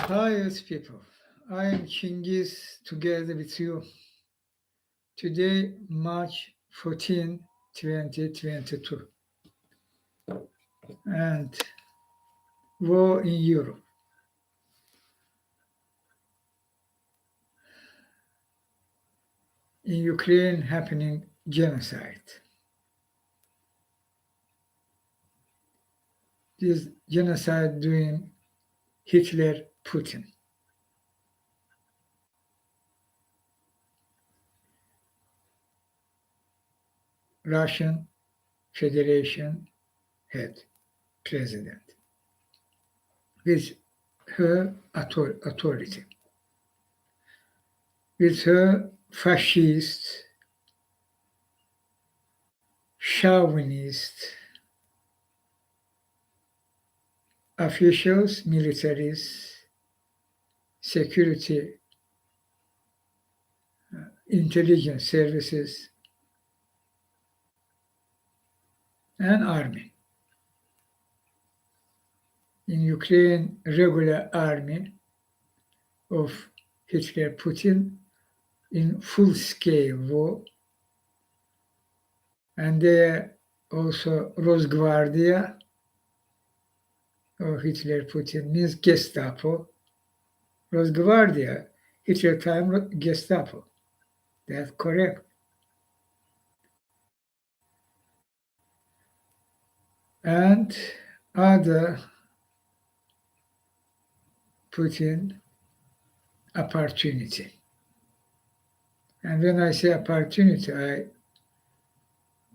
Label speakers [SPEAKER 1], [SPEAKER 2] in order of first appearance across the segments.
[SPEAKER 1] Hi, yes, people. I am Chinghiz together with you. Today, March 14, 2022, and war in Europe. In Ukraine, happening genocide. This genocide doing Hitler, Putin. Russian Federation head, president, with her authority, with her fascist, chauvinist officials, militaries, security, intelligence services, and army. In Ukraine, regular army of Hitler Putin in full-scale war, and there also Rosgvardia of Hitler Putin means Gestapo. Rosgvardia, Hitler time Gestapo. That's correct. And other Putin opportunity. And when I say opportunity, I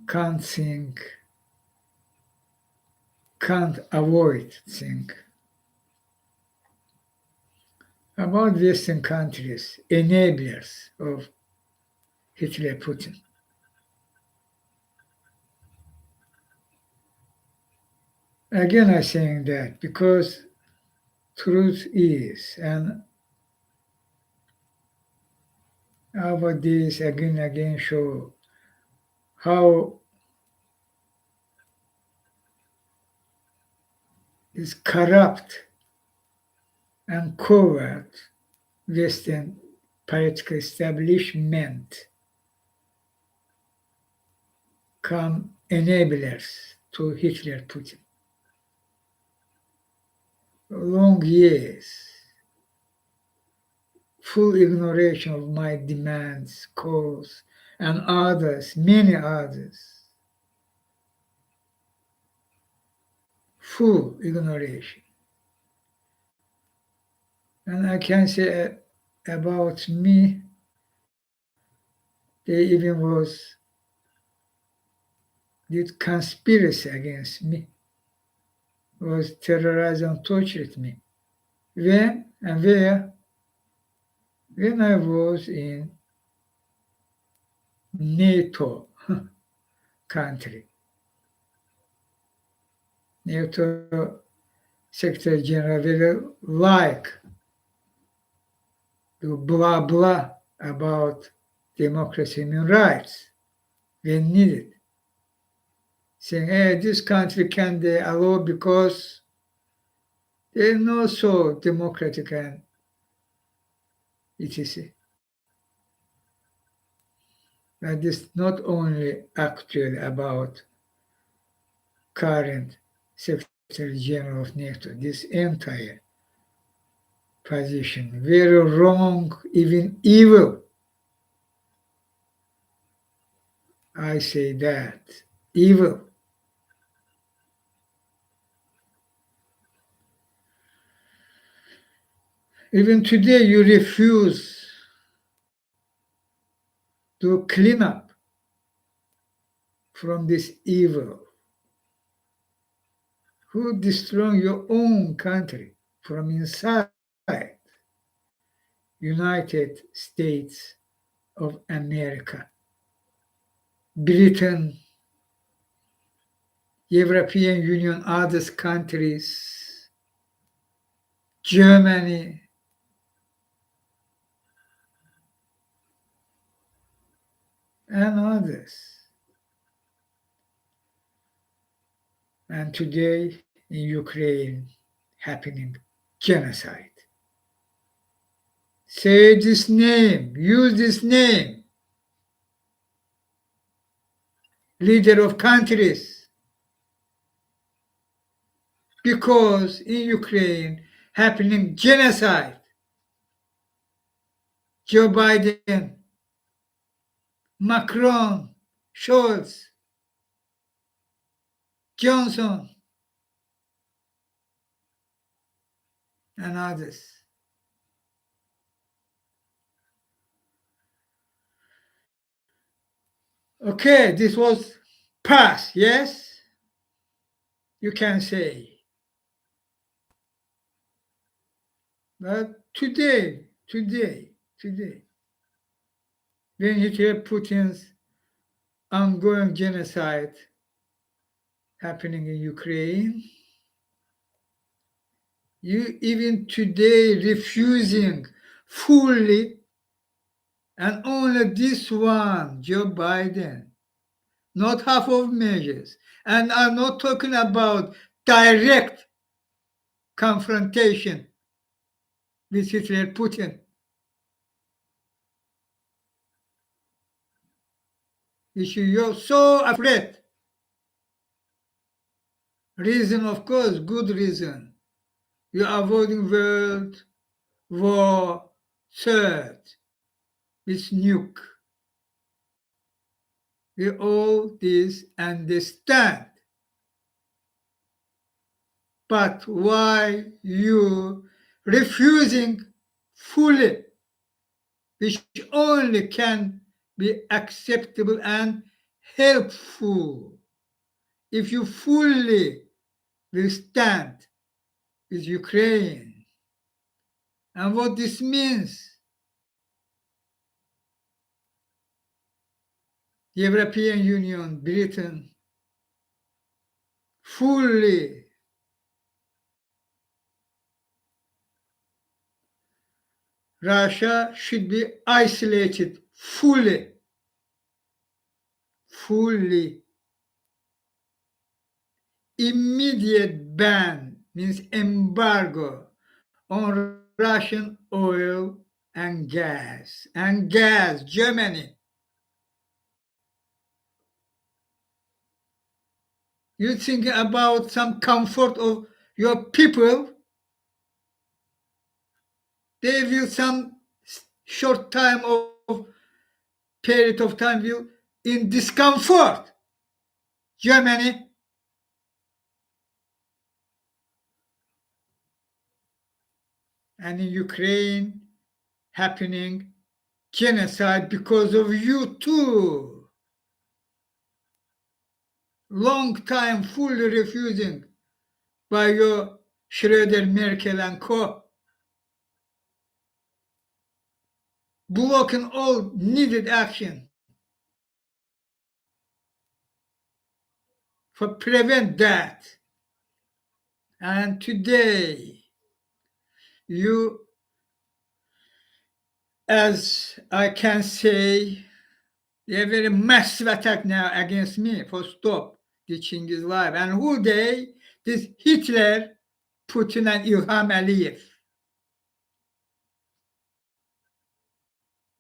[SPEAKER 1] can't think, can't avoid think about Western countries, enablers of Hitler Putin. Again, I'm saying that because truth is, and about this again and again show how this corrupt and covert Western political establishment come enablers to Hitler Putin. Long years, full ignoration of my demands, calls, and others, many others. Full ignoration. And I can say about me, they even did conspiracy against me, was terrorized and tortured me. When and where? When I was in NATO country. NATO Secretary General very like to blah blah about democracy and human rights when needed. Saying, hey, this country can they allow because they're not so democratic and etc. But this not only actually about current Secretary General of NATO, this entire position, very wrong, even evil. I say that, evil. Even today, you refuse to clean up from this evil. Who destroy your own country from inside? United States of America, Britain, European Union, other countries, Germany, and others. And today in Ukraine, happening genocide. say this name, use this name, leader of countries, because in Ukraine happening genocide. Joe Biden, Macron, Scholz, Johnson, and others. Okay, this was past, yes? You can say. But today, when Hitler Putin's ongoing genocide happening in Ukraine, you even today refusing fully, and only this one, Joe Biden, not half of measures, and I'm not talking about direct confrontation with Hitler Putin. You're so afraid. Reason, of course, good reason. You're avoiding World War III with nuke. We all this understand. But why you refusing fully, which only can be acceptable and helpful if you fully will stand with Ukraine. And what this means, the European Union, Britain, fully Russia should be isolated fully. Immediate ban means embargo on Russian oil and gas. And gas, Germany. You think about some comfort of your people, they will some short time of period of time will in discomfort. Germany, and in Ukraine happening genocide because of you too. Long time fully refusing by your Schröder, Merkel and co. Blocking all needed action for prevent that. And today, you, as I can say, they very massive attack now against me for stop the Chinghiz life. And who they? This Hitler, Putin and Ilham Aliyev.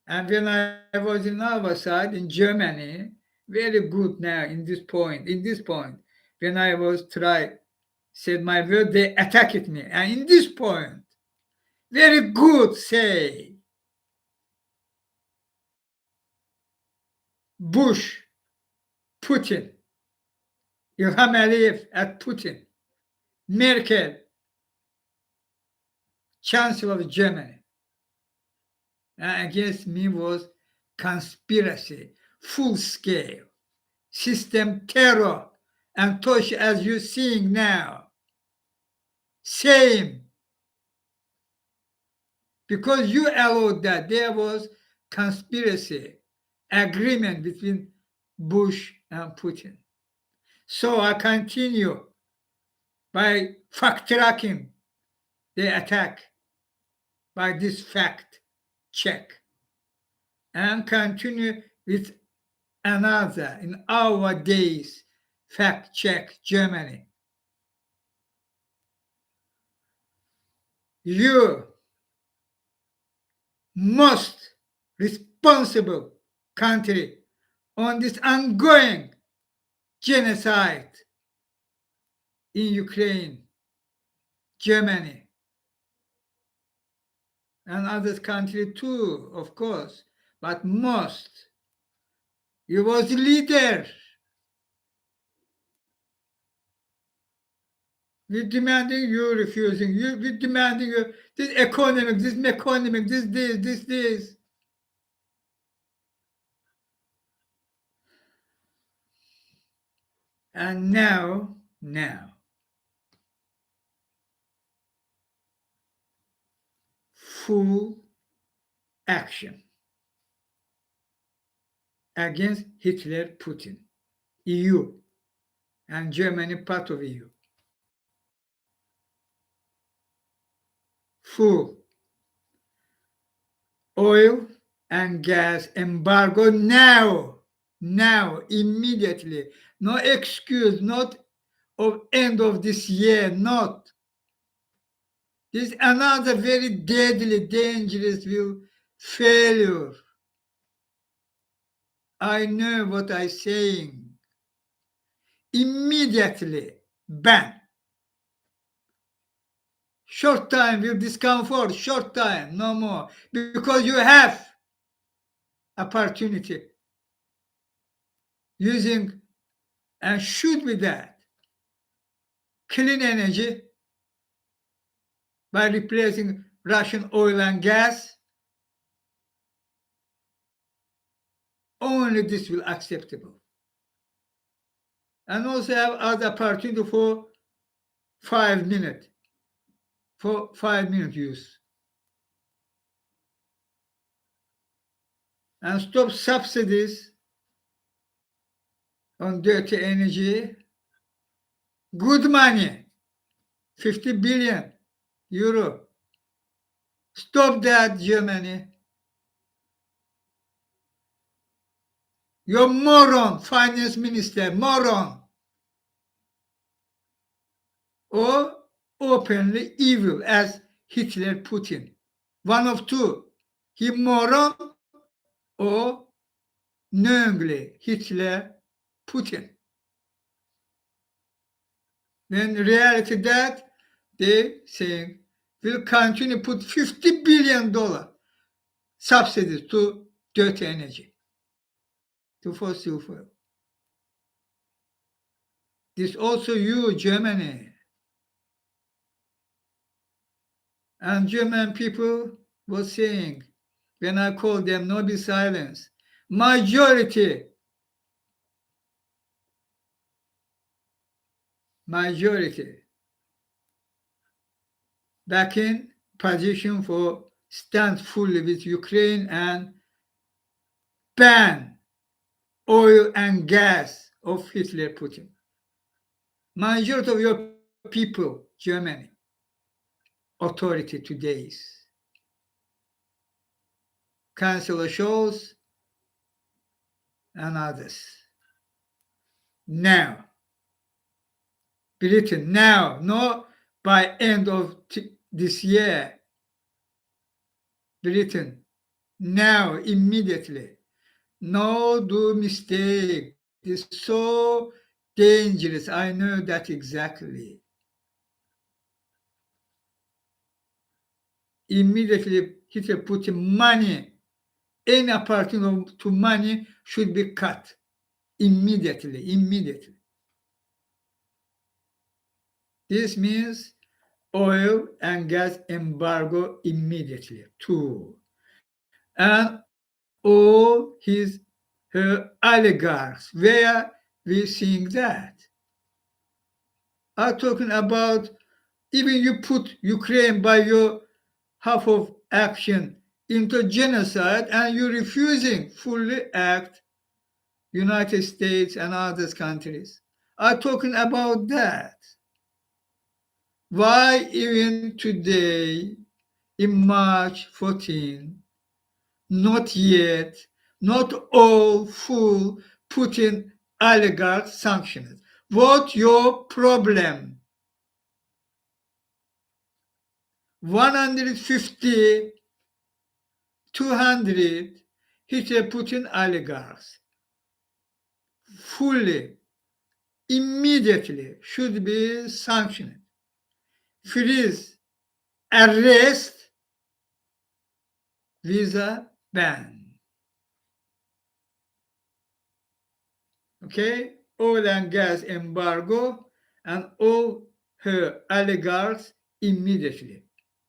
[SPEAKER 1] And when I was in our side in Germany, very good now in this point, when I was said my word, they attacked me. And in this point, very good say, Bush, Putin, Ilham Aliyev at Putin, Merkel, Chancellor of Germany. And against me was conspiracy, full scale, system terror, and Tosh as you're seeing now. Same. Because you allowed that there was conspiracy, agreement between Bush and Putin. So I continue by fact-tracking the attack by this fact check and continue with another in our days fact check Germany. You most responsible country on this ongoing genocide in Ukraine, Germany, and other countries too, of course, but most. He was the leader. We're demanding, you refusing. We're demanding you, this economic, this economic, this. And now, full action against Hitler, Putin, EU, and Germany part of EU. Full oil and gas embargo now, immediately. No excuse, not of end of this year, not. This is another very deadly, dangerous failure. I know what I'm saying. Immediately ban. Short time will discomfort, short time, no more. Because you have opportunity using, and should be that, clean energy by replacing Russian oil and gas. Only this will acceptable. And also have other opportunity for 5 minutes, use. And stop subsidies on dirty energy. Good money, 50 billion euro. Stop that, Germany. You're moron, finance minister, moron. Or openly evil as Hitler, Putin. One of two. He moron or knowingly Hitler, Putin. When reality that they saying will continue put $50 billion subsidies to dirty energy, to fossil fuel. This also you, Germany. And German people were saying, when I called them, no be silence. Majority back in position for stand fully with Ukraine and ban oil and gas of Hitler, Putin. Majority of your people, Germany, authority today's. Chancellor Scholz and others. Now, Britain, now, not by end of this year. Britain, now, immediately. No do mistake. It's so dangerous. I know that exactly. Immediately, Hitler put money, any opportunity to money should be cut. Immediately. This means oil and gas embargo immediately, too. And all her oligarchs, where we seeing that? I'm talking about even you put Ukraine by your half of action into genocide and you're refusing fully act United States and other countries. I'm talking about that. Why even today, in March 14, not yet, not all full Putin oligarch sanctions? What your problem? 150 200 Hitler-Putin oligarchs fully, immediately should be sanctioned. Freeze, arrest, visa ban. Okay, oil and gas embargo and all her oligarchs immediately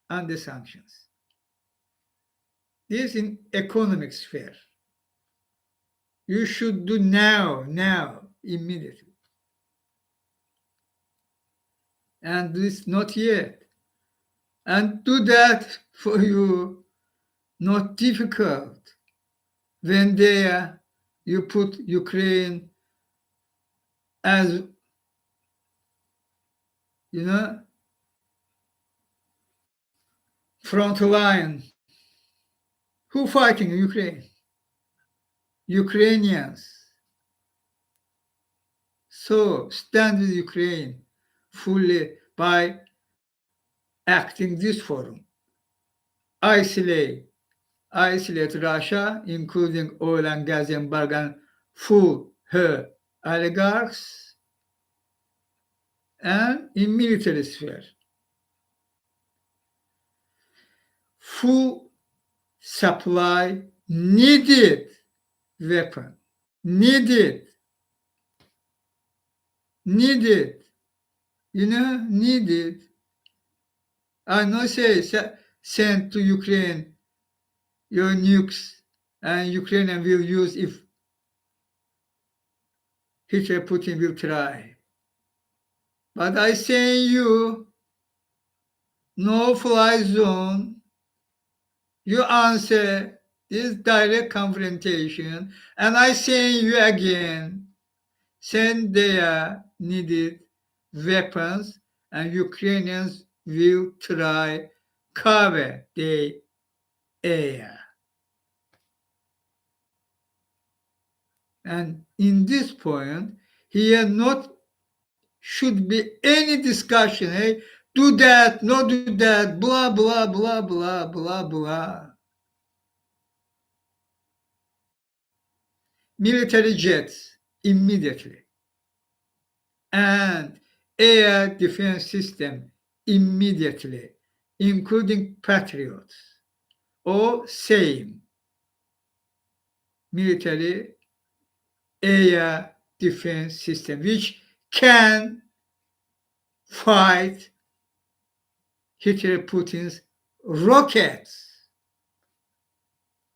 [SPEAKER 1] under sanctions. This in economic sphere. You should do now, immediately. And this not yet. And do that for you not difficult. When there you put Ukraine as, front line. Who fighting Ukraine? Ukrainians. So stand with Ukraine fully by acting this forum. Isolate Russia, including oil and gas embargo and full her oligarchs, and in military sphere. Full supply needed weapon, needed, needed. I not say send to Ukraine your nukes and Ukrainian will use if Hitler Putin will try. But I say you, no fly zone, you answer this direct confrontation, and I say you again, send their needed weapons and Ukrainians will try cover the air. And in this point, here not should be any discussion, do that, not do that, blah, blah, blah, blah, blah, blah. Military jets immediately. And air defense system immediately, including Patriots, or same military air defense system, which can fight Hitler Putin's rockets.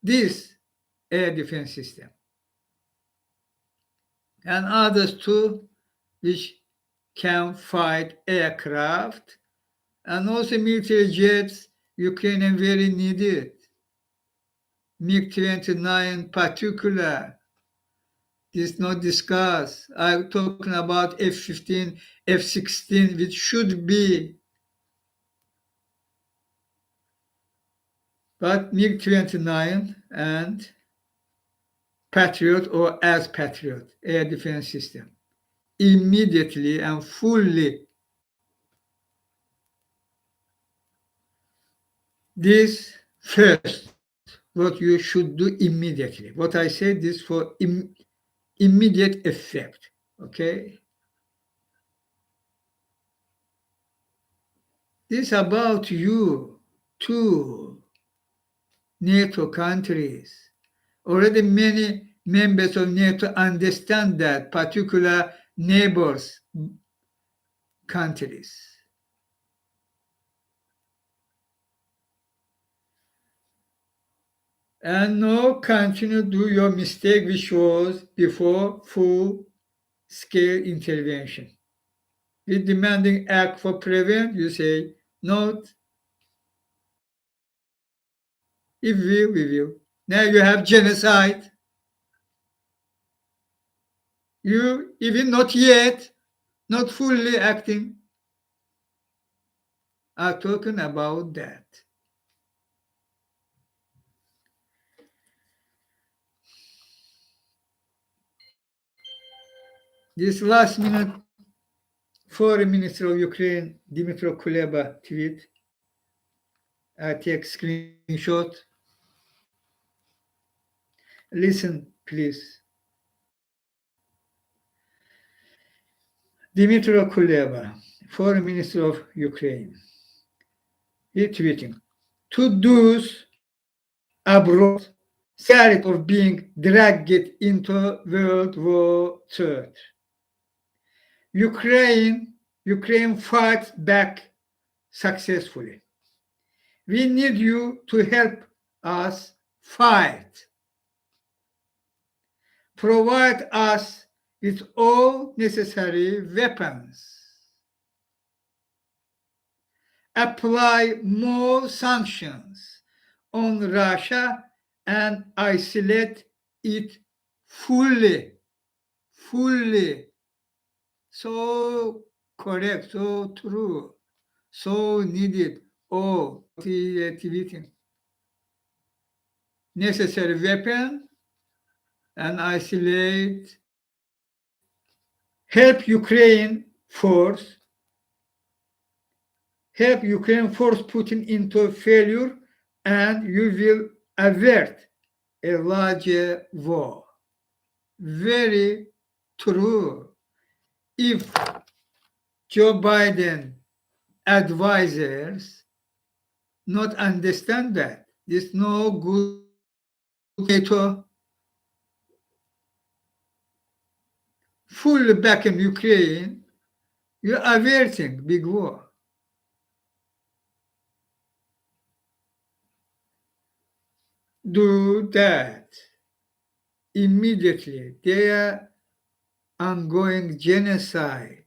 [SPEAKER 1] This air defense system. And others too, which can fight aircraft and also military jets, Ukrainian very needed. MiG-29 particular, this not discussed. I'm talking about F-15, F-16, which should be. But MiG-29 and Patriot or as Patriot air defense system immediately and fully. This first, what you should do immediately. What I said is for immediate effect, okay? This about you, two NATO countries. Already many members of NATO understand that, particular neighbors countries. And now continue do your mistake, which was before full-scale intervention. With demanding act for prevent, you say, not. If we will. Now you have genocide. You even not yet, not fully acting, are talking about that. This last minute, Foreign Minister of Ukraine, Dmytro Kuleba tweet, I take screenshot. Listen, please. Dmytro Kuleba, Foreign Minister of Ukraine, he tweeting, to those abroad scared of being dragged into World War III. Ukraine fights back successfully. We need you to help us fight. Provide us with all necessary weapons. Apply more sanctions on Russia and isolate it fully. So correct, so true, so needed. All activating necessary weapon and isolate. Help Ukraine force Putin into failure, and you will avert a larger war. Very true. If Joe Biden advisors not understand that, there's no good NATO fully back in Ukraine, you're averting big war. Do that immediately. They are ongoing genocide.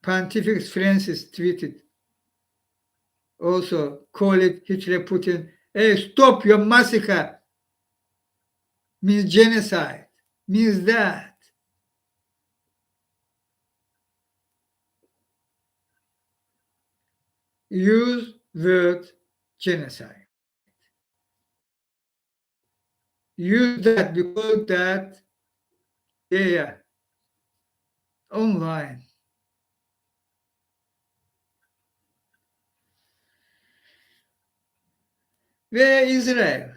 [SPEAKER 1] Pontifex Francis tweeted, also call it Hitler Putin. Hey, stop your massacre. Means genocide. Means that. Use word genocide. Use that because that they are online. Where Israel?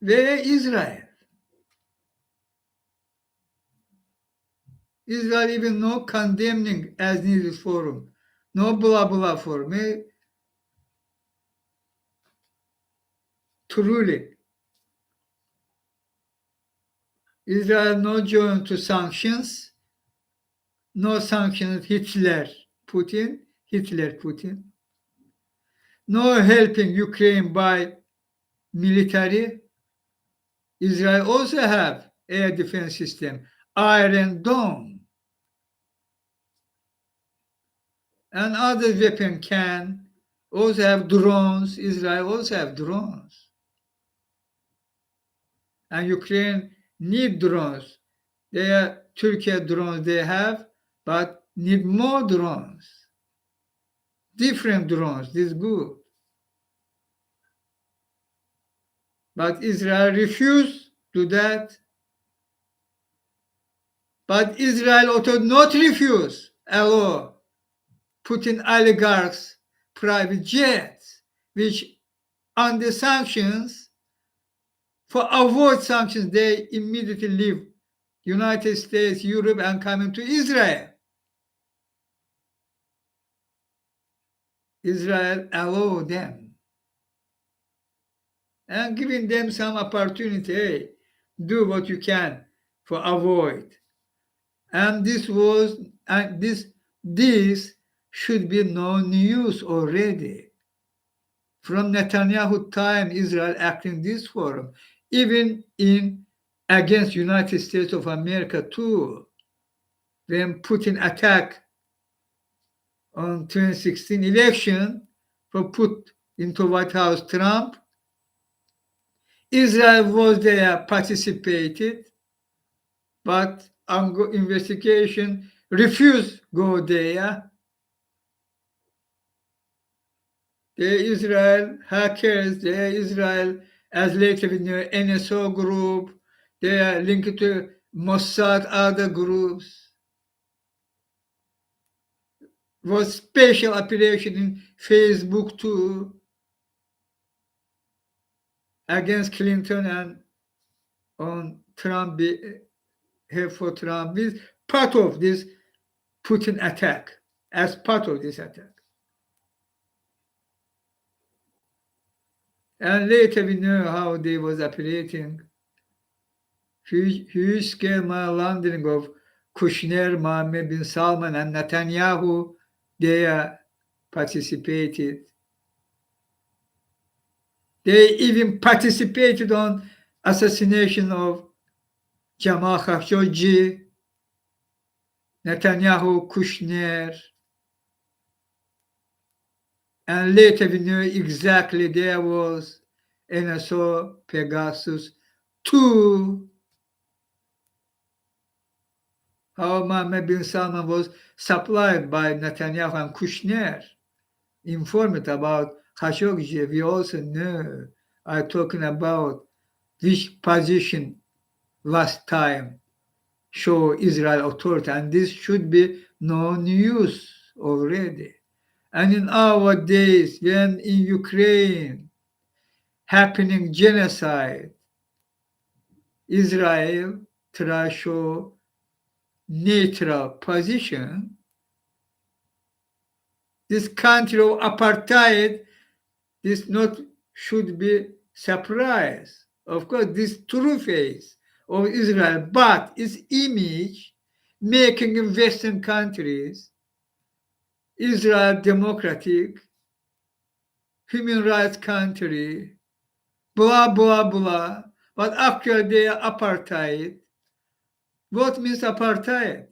[SPEAKER 1] Where Israel? Israel even no condemning as needed forum. No blah blah forum. Truly. Israel no join to sanctions. No sanctions Hitler Putin. No helping Ukraine by military. Israel also have air defense system, Iron Dome. And other weapon can also have drones. Israel also have drones. And Ukraine need drones. They are Turkey drones they have, but need more drones. Different drones, this is good. But Israel refused to do that. But Israel also not refuse allow Putin oligarchs private jets, which under sanctions, for avoid sanctions, they immediately leave United States, Europe, and coming to Israel. Israel allow them and giving them some opportunity. Hey, do what you can for avoid. And this should be no news already. From Netanyahu time, Israel acting this forum, even in against United States of America too. When Putin attacked on 2016 election for put into White House Trump, Israel was there, participated, but investigation refused go there. The Israel hackers, the Israel, as later in the NSO group, they are linked to Mossad, other groups. Was special operation in Facebook too. against Clinton and on Trump, for Trump is part of this Putin attack, as part of this attack. And later we know how they was operating. Huge scale money laundering of Kushner, Mohammed bin Salman, and Netanyahu. They participated. They even participated on assassination of Jamal Khashoggi, Netanyahu, Kushner. And later we knew exactly there was NSO, Pegasus, 2. How Mohammed bin Salman was supplied by Netanyahu and Kushner, informed about Khashoggi. We also know, I'm talking about which position last time show Israel authority, and this should be no news already. And in our days, when in Ukraine happening genocide, Israel try show neutral position. This country of apartheid, this not should be surprise. Of course, this true face of Israel, but its image making in Western countries Israel democratic, human rights country, blah, blah, blah. But actually they are apartheid. What means apartheid?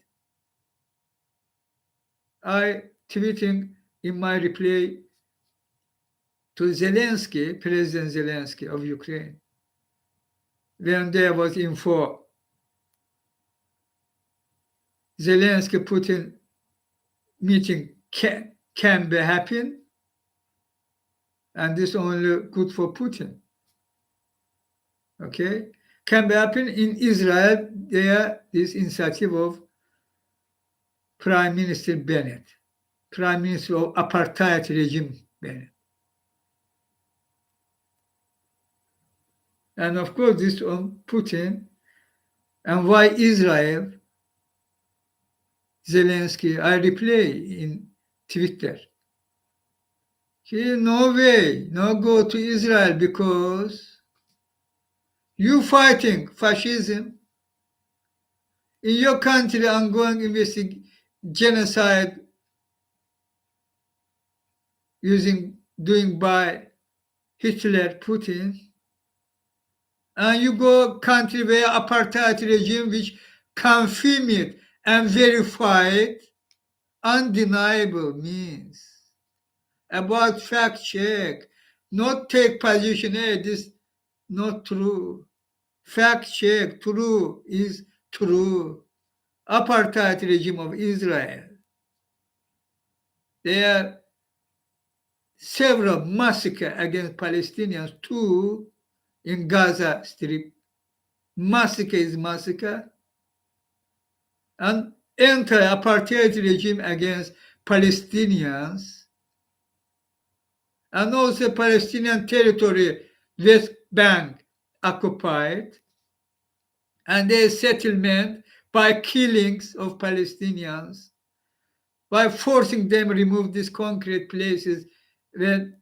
[SPEAKER 1] I tweeting in my reply to Zelensky, President Zelensky of Ukraine, when there was info, Zelensky-Putin meeting can be happen, and this only good for Putin. Okay, can be happen in Israel. There is initiative of Prime Minister Bennett, Prime Minister of apartheid regime Bennett. And of course, this on Putin. And why Israel? Zelensky, I reply in Twitter. No way, no go to Israel because you fighting fascism. In your country, ongoing genocide doing by Hitler, Putin, and you go country where apartheid regime which confirm it and verify it, undeniable means. About fact check, not take position, hey, this not true. Fact check, true is true. Apartheid regime of Israel. There are several massacres against Palestinians too in Gaza Strip. Massacre is massacre. And anti-apartheid regime against Palestinians. And also Palestinian territory, West Bank, occupied. And their settlement by killings of Palestinians, by forcing them to remove these concrete places when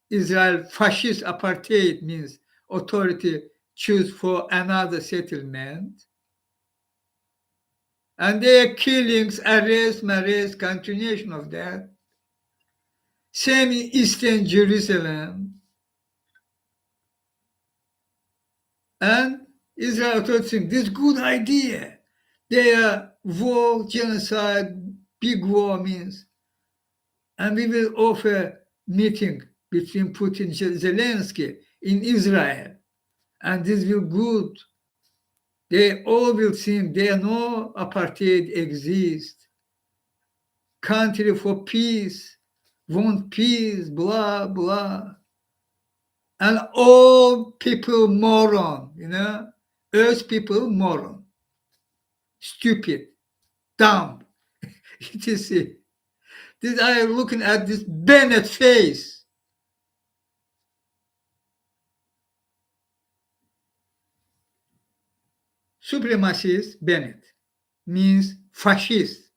[SPEAKER 1] Israel fascist apartheid means authority choose for another settlement. And their killings, arrest, continuation of that. Same in Eastern Jerusalem. And Israel authorities think this is good idea. Their war, genocide, big war means. And we will offer meeting between Putin and Zelensky in Israel. And this will good. They all will think there no apartheid exists. Country for peace, want peace, blah, blah. And all people moron, Earth people moron. Stupid, dumb, etc. This I am looking at this Bennett face. Supremacist Bennett means fascist.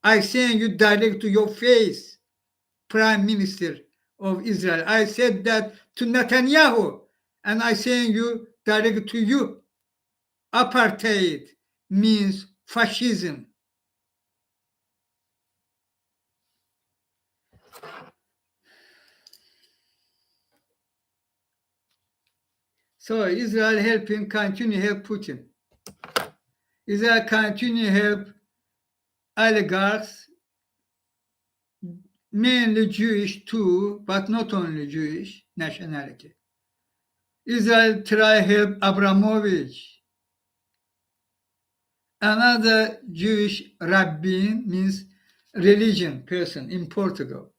[SPEAKER 1] I saying you direct to your face, Prime Minister of Israel. I said that to Netanyahu, and I saying you direct to you. Apartheid means fascism. So Israel continue help Putin. Israel continue help oligarchs, mainly Jewish too, but not only Jewish nationality. Israel try help Abramovich. Another Jewish rabbin means religion person in Portugal.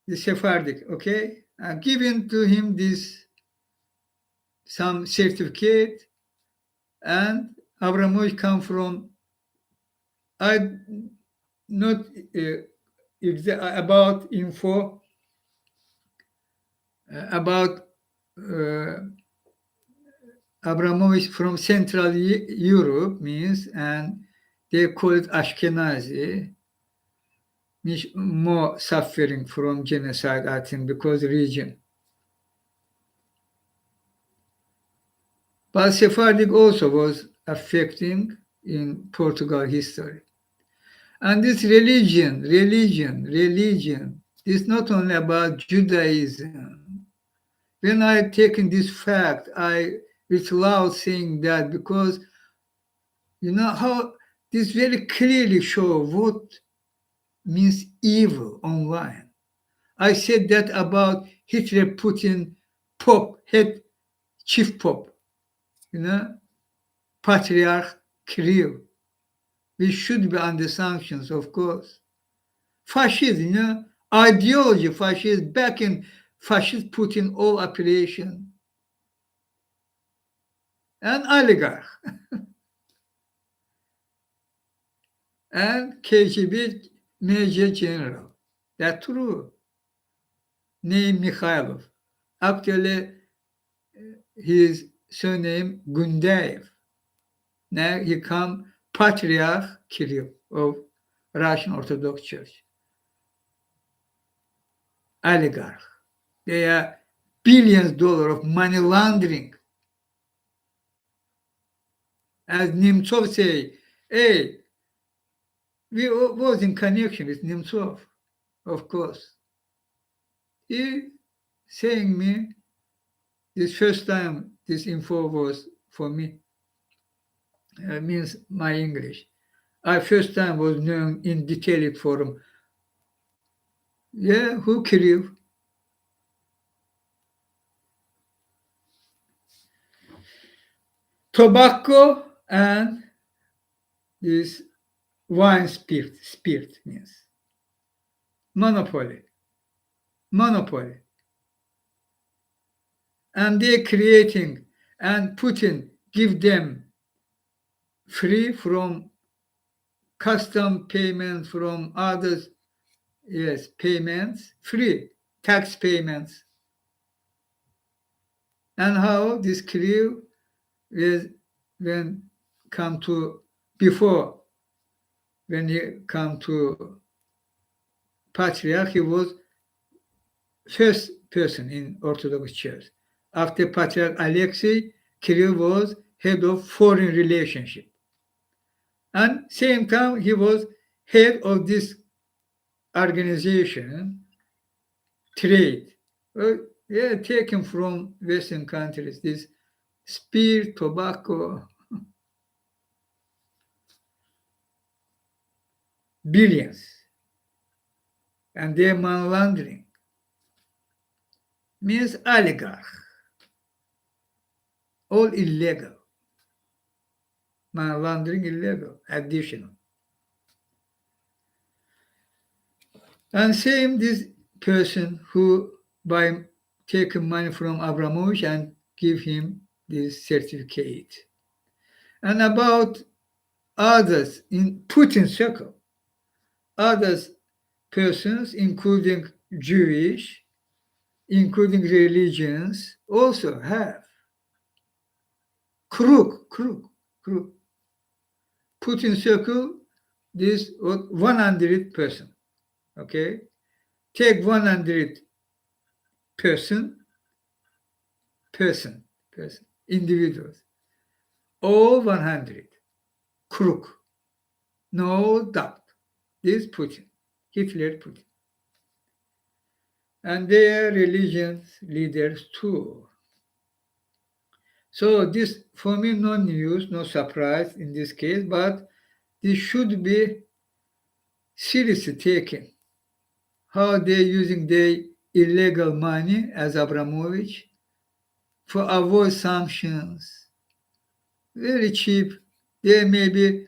[SPEAKER 1] The Sephardic, okay? Given to him some certificate, and Abramovich come from, I not about info about Abramovich from Central Europe means, and they call it Ashkenazi, means more suffering from genocide, I think, because region. But Sephardic also was affecting in Portugal history. And this religion, is not only about Judaism. When I taken this fact, I with loud saying that, because you know how this very clearly show what means evil online. I said that about Hitler, Putin, Pope, head chief Pope, Patriarch Kirill. We should be under sanctions, of course. Fascism, ideology, fascism, back in fascist Putin, all operation. And oligarch. And KGB Major General. That's true. Name Mikhailov. Actually, his surname Gundaev. Now he come Patriarch Kirill of Russian Orthodox Church. Oligarch. They are billions of dollars of money laundering. As Nemtsov say, hey, we was in connection with Nemtsov, of course. He saying me, this first time this info was for me, means my English. I first time was known in detailed forum. Yeah, who Kirill? Tobacco and this wine spirit means monopoly. And they're creating, and Putin give them free from custom payments, from others, yes, payments, free tax payments. And how this Kirill is when come to before, when he come to Patriarch, he was first person in Orthodox Church. After Patriarch Alexei, Kirill was head of foreign relationship. And same time, he was head of this organization, trade. Taken from Western countries, this spirit, tobacco, billions. And their money laundering means oligarch. All illegal. Money laundering illegal, additional. And same this person who by taking money from Abramovich and give him this certificate. And about others in Putin's circle, others persons, including Jewish, including religions, also have. crook. Putin circle this 100 person. Okay, take 100 person, individuals, all 100 crook, no doubt. This Putin, Hitler Putin, and their religions leaders too. So this, for me, no news, no surprise in this case, but this should be seriously taken. How they're using their illegal money as Abramovich for avoid sanctions. Very cheap. There may be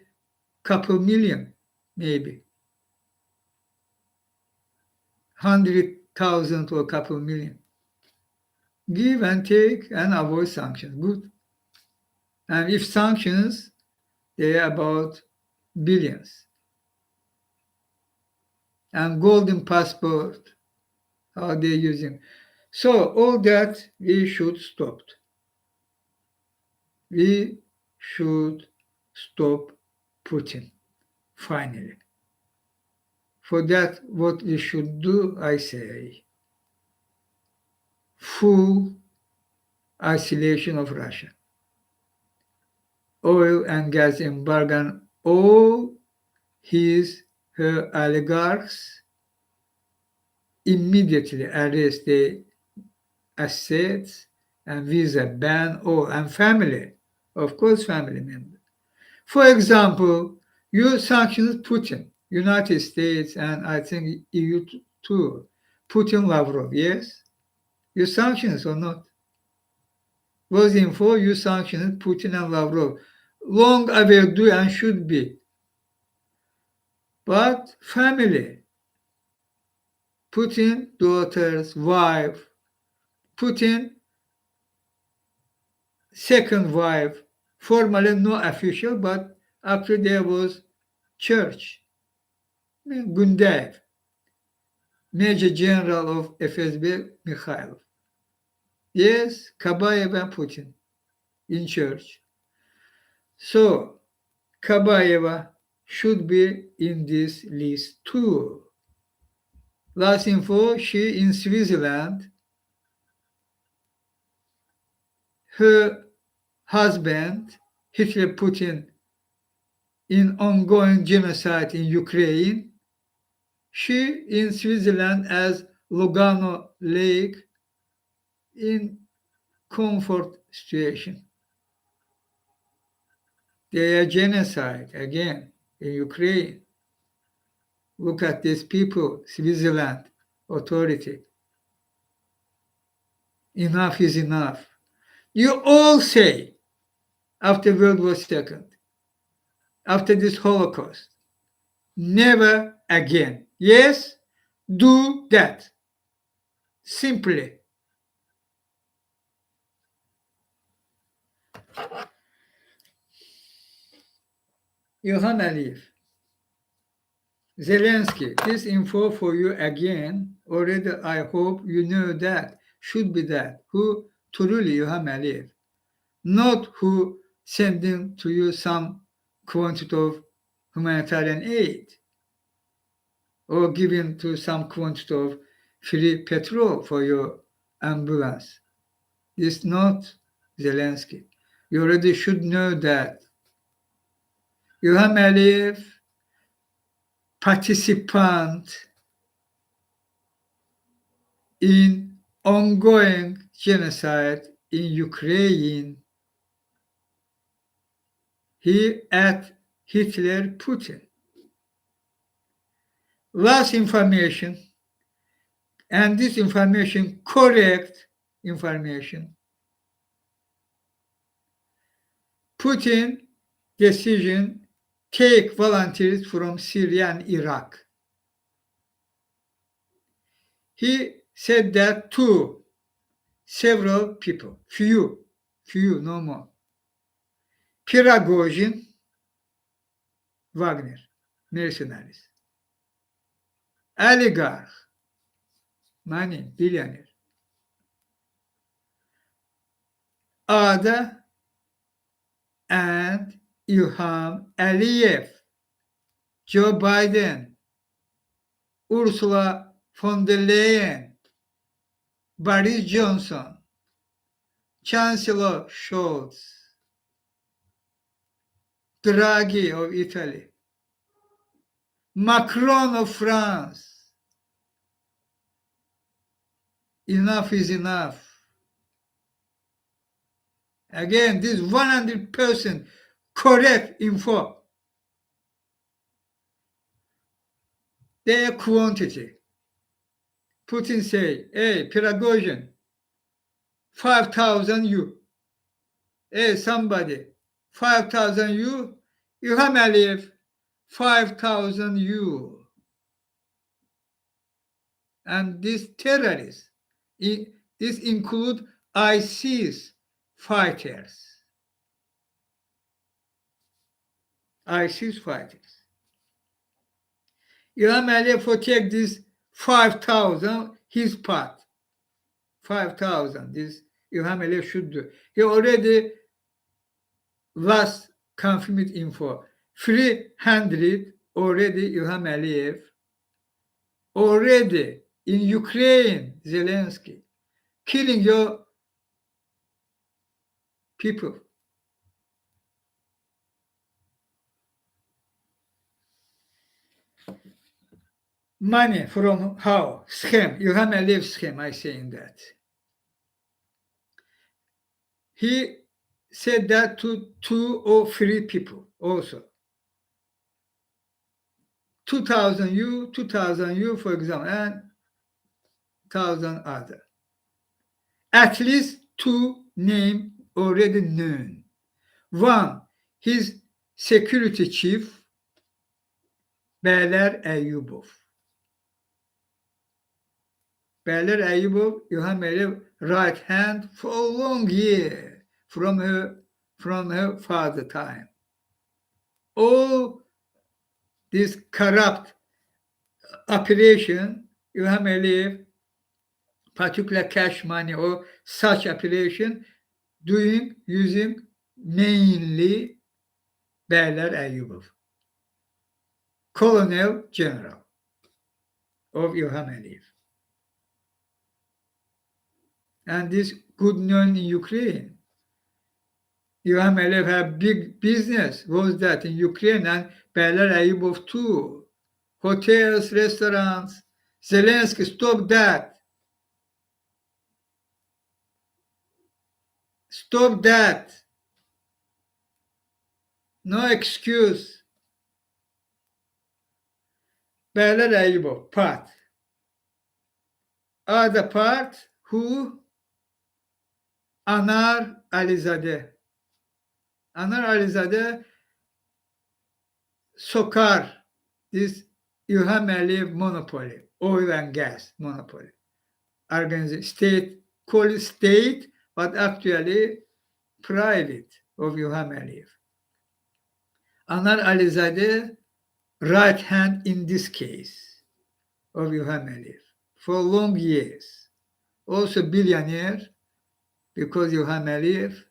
[SPEAKER 1] couple million, maybe 100,000 or couple million. Give and take and avoid sanctions. Good. And if sanctions, they are about billions. And golden passport, how they're using. So all that we should stop. We should stop Putin, finally. For that, what we should do, I say, full isolation of Russia. Oil and gas embargo, all her oligarchs immediately arrest the assets and visa ban all, and family, of course, family members. For example, you sanctions Putin, United States, and I think EU too. Putin, Lavrov, yes? You sanctions or not? Was info, you sanctions Putin and Lavrov. Long overdue and should be. But family, Putin, daughter's wife, Putin, second wife, formally no official, but after there was church, Gundaev, Major General of FSB Mikhailov. Yes, Kabayev and Putin in church. So Kabayeva should be in this list too. Last info, she in Switzerland, her husband, Hitler Putin, in ongoing genocide in Ukraine, she in Switzerland as Lugano Lake in comfort situation. They are genocide again in Ukraine. Look at these people, Switzerland authority. Enough is enough. You all say after World War II, after this Holocaust, never again. Yes, do that. Simply. Ilham Aliyev. Zelensky, this info for you again. Already, I hope you know that. Should be that. Who truly Ilham Aliyev. Not who sending to you some quantity of humanitarian aid or giving to some quantity of free petrol for your ambulance. It's not Zelensky. You already should know that. Ilham Aliyev, participant in ongoing genocide in Ukraine, he at Hitler Putin. Last information, and this information, correct information, Putin decision take volunteers from Syria and Iraq. He said that to several people, few, no more. Prigozhin, Wagner, mercenaries. Oligarch, money, billionaire. Ada and Ilham Aliyev, Joe Biden, Ursula von der Leyen, Boris Johnson, Chancellor Scholz, Draghi of Italy, Macron of France. Enough is enough. Again, this 100% correct info. Their quantity. Putin say, hey, Prigozhin, 5,000 you. Hey, somebody, 5,000 you. Ilham Aliyev, 5,000 you. And these terrorists, this include ISIS fighters. ISIS fighters. Ilham Aliyev will take this 5,000, his part. 5,000, this Ilham Aliyev should do. He already last confirmed info. 300 already Ilham Aliyev. Already in Ukraine, Zelensky, killing your people. Money from how? Scam. Ilham Aliyev scam, I say in that. He said that to 2 or 3 people also. 2,000 you, for example, and 1,000 other. At least 2 names already known. One, his security chief, Beyler Eyyubov. Beyler Eyyubov, Ilham Aliyev right hand for a long year from her father time. All this corrupt operation, Ilham Aliyev, particular cash money or such operation, using mainly Beyler Eyyubov, Colonel General of Ilham Aliyev. And this good known in Ukraine. Ilham Aliyev had big business, was that in Ukraine, and Beyler Eyyubov too. Hotels, restaurants. Zelensky, stop that. Stop that. No excuse. Beyler Eyyubov, part. Other part, who? Anar Alizadeh. Anar Alizadeh sokar this Ilham Aliyev monopoly, oil and gas monopoly. State, call it state, but actually private of Ilham Aliyev. Anar Alizadeh, right hand in this case of Ilham Aliyev for long years. Also billionaire because Ilham Aliyev.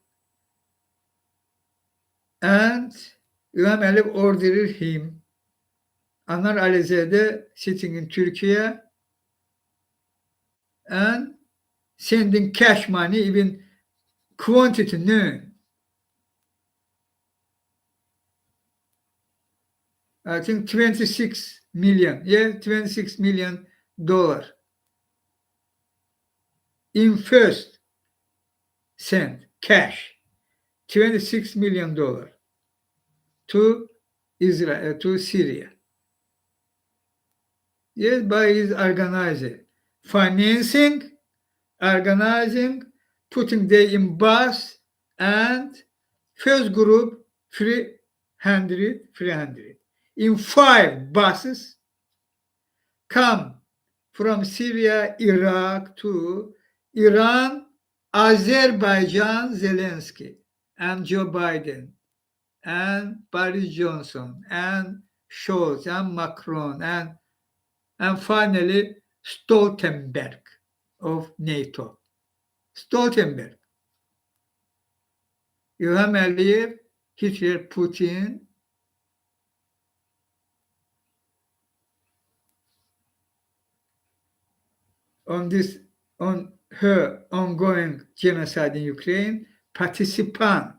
[SPEAKER 1] And Ilham Aliyev ordered him, Anar Alizadeh sitting in Turkey and sending cash money, even quantity known. I think 26 million, $26 million in first sent cash, $26 million to Israel, to Syria. Yes, by his organizer, financing, organizing, putting them in bus, and first group 300 in 5 buses come from Syria, Iraq to Iran, Azerbaijan, Zelensky, and Joe Biden, and Boris Johnson, and Scholz, and Macron, and finally Stoltenberg of NATO. Stoltenberg. Ilham Aliyev Hitler, Putin, on her ongoing genocide in Ukraine, participant.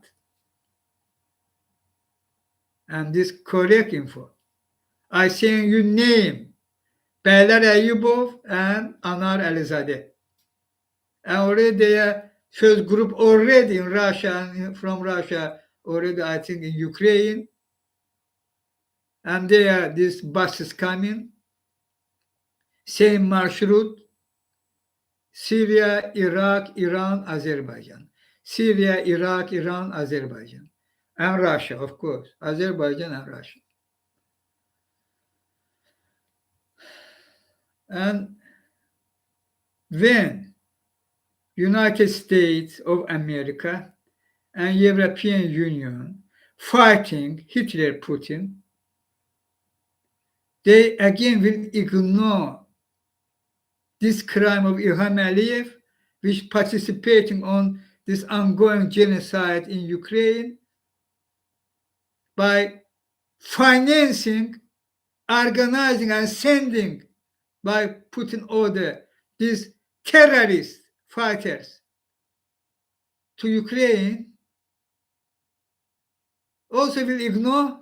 [SPEAKER 1] And this correct info. I saying you name Beyler Eyyubov and Anar Alizadeh. And already they are first group already in Russia, and from Russia, already I think in Ukraine. And there this bus is coming. Same marshroute. Syria, Iraq, Iran, Azerbaijan. Syria, Iraq, Iran, Azerbaijan. And Russia, of course. Azerbaijan and Russia. And when United States of America and European Union fighting Hitler, Putin, they again will ignore this crime of Ilham Aliyev, which participating on this ongoing genocide in Ukraine by financing, organizing, and sending by Putin order these terrorist fighters to Ukraine, also will ignore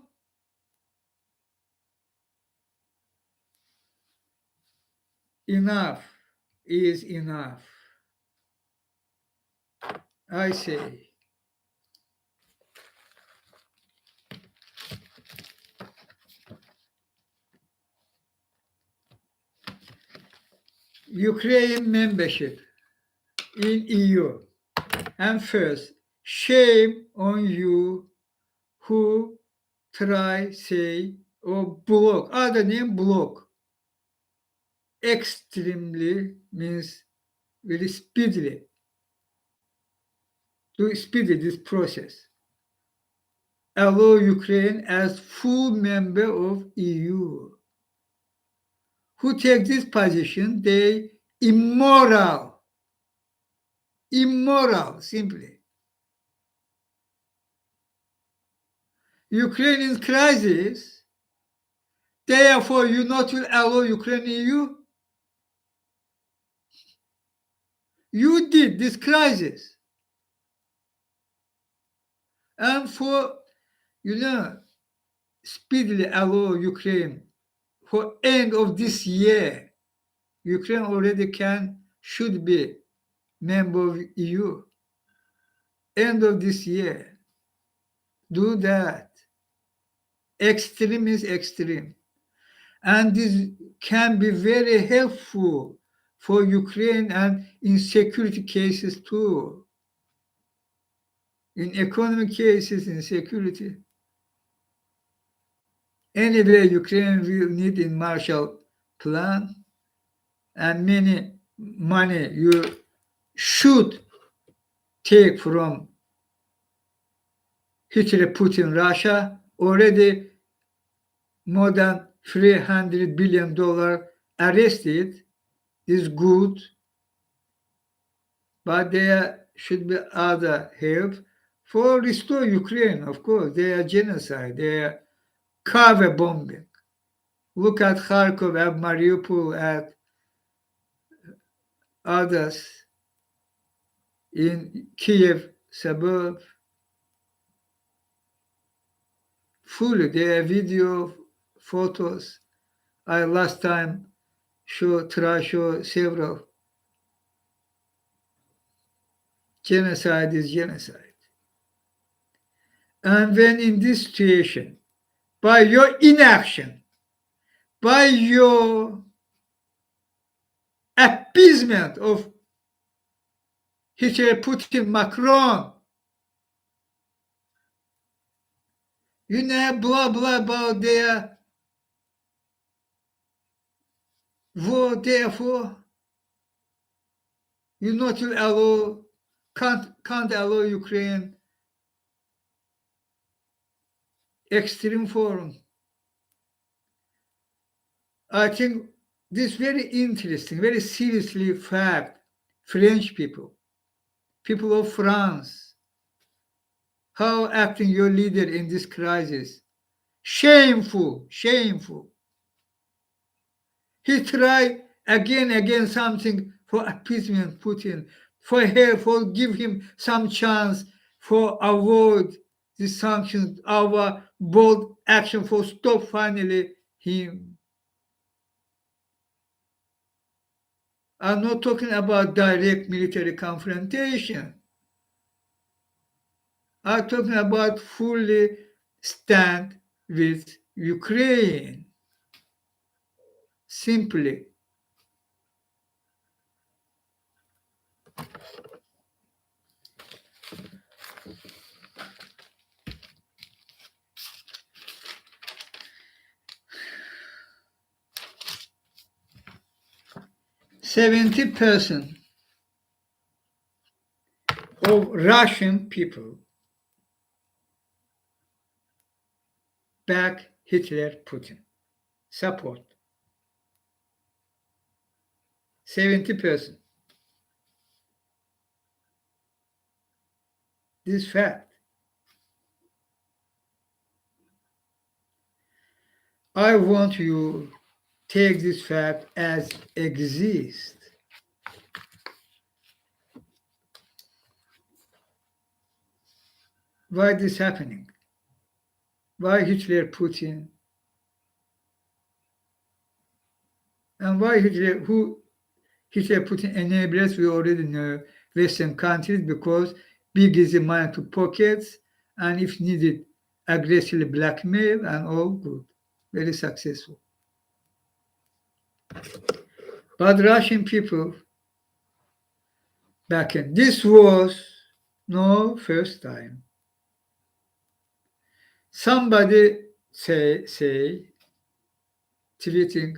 [SPEAKER 1] enough is enough. I say, Ukraine membership in EU. And first, shame on you who try, say, or block, other name block. Extremely means very speedily. To speed this process. Allow Ukraine as full member of EU. Who take this position, they immoral, simply. Ukrainian crisis, therefore you not will allow Ukraine EU. You did this crisis. And for, speedily allow Ukraine for end of this year, Ukraine already should be member of EU. End of this year. Do that. Extreme is extreme. And this can be very helpful for Ukraine and in security cases too. In economic cases, in security. Anyway, Ukraine will need a Marshall Plan and many money you should take from Hitler, Putin, Russia. Already more than $300 billion arrested is good, but there should be other help for restore Ukraine, of course. They are genocide, they are cover bombing. Look at Kharkov, at Mariupol, at others in Kiev suburb. Fully, there are video, photos. I last time show several. Genocide is genocide. And when in this situation, by your inaction, by your appeasement of Hitler, Putin, Macron, blah, blah, about their war, therefore, you not will allow, can't allow Ukraine extreme forum. I think this very interesting, very seriously fact, French people of France, how acting your leader in this crisis. Shameful, shameful. He tried again something for appeasement Putin, for give him some chance for avoid the sanctions, our bold action for stop finally him. I'm not talking about direct military confrontation. I'm talking about fully stand with Ukraine. Simply. %70 of Russian people back Hitler Putin. Support. 70%. This fact. I want you take this fact as exists. Why this happening? Why Hitler Putin? And why Hitler Putin enablers? We already know Western countries because big is the money to pockets and if needed aggressively blackmail and all good. Very successful. But Russian people back in this was no first time. Somebody say tweeting